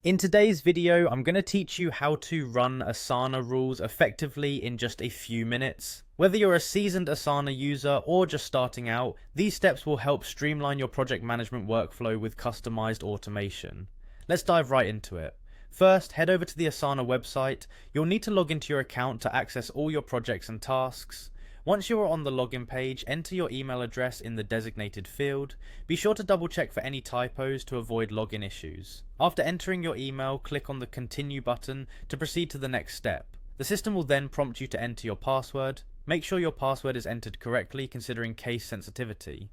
In today's video, I'm going to teach you how to run Asana rules effectively in just a few minutes. Whether you're a seasoned Asana user or just starting out, these steps will help streamline your project management workflow with customized automation. Let's dive right into it. First, head over to the Asana website. You'll need to log into your account to access all your projects and tasks. Once you are on the login page, enter your email address in the designated field. Be sure to double check for any typos to avoid login issues. After entering your email, click on the Continue button to proceed to the next step. The system will then prompt you to enter your password. Make sure your password is entered correctly considering case sensitivity.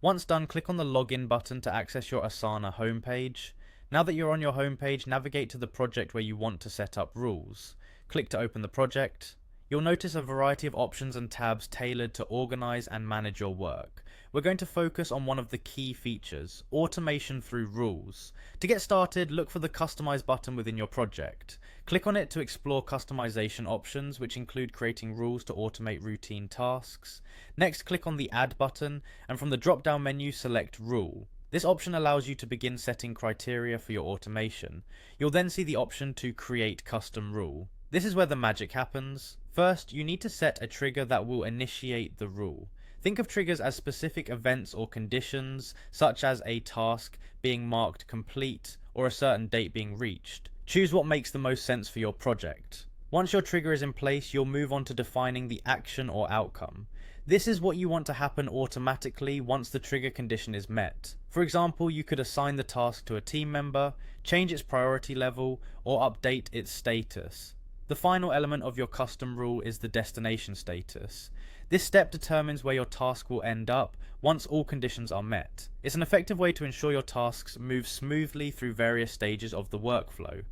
Once done, click on the Login button to access your Asana homepage. Now that you're on your homepage, navigate to the project where you want to set up rules. Click to open the project. You'll notice a variety of options and tabs tailored to organize and manage your work. We're going to focus on one of the key features, automation through rules. To get started, look for the Customize button within your project. Click on it to explore customization options, which include creating rules to automate routine tasks. Next, click on the Add button, and from the drop-down menu, select Rule. This option allows you to begin setting criteria for your automation. You'll then see the option to Create Custom Rule. This is where the magic happens. First, you need to set a trigger that will initiate the rule. Think of triggers as specific events or conditions, such as a task being marked complete or a certain date being reached. Choose what makes the most sense for your project. Once your trigger is in place, you'll move on to defining the action or outcome. This is what you want to happen automatically once the trigger condition is met. For example, you could assign the task to a team member, change its priority level, or update its status. The final element of your custom rule is the destination status. This step determines where your task will end up once all conditions are met. It's an effective way to ensure your tasks move smoothly through various stages of the workflow.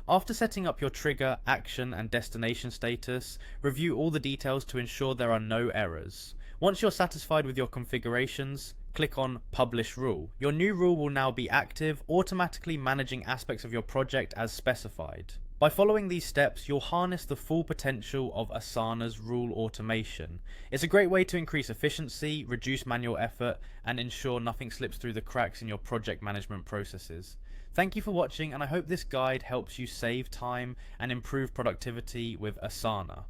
After setting up your trigger, action, and destination status, review all the details to ensure there are no errors. Once you're satisfied with your configurations, click on Publish Rule. Your new rule will now be active, automatically managing aspects of your project as specified. By following these steps, you'll harness the full potential of Asana's rule automation. It's a great way to increase efficiency, reduce manual effort, and ensure nothing slips through the cracks in your project management processes. Thank you for watching, and I hope this guide helps you save time and improve productivity with Asana.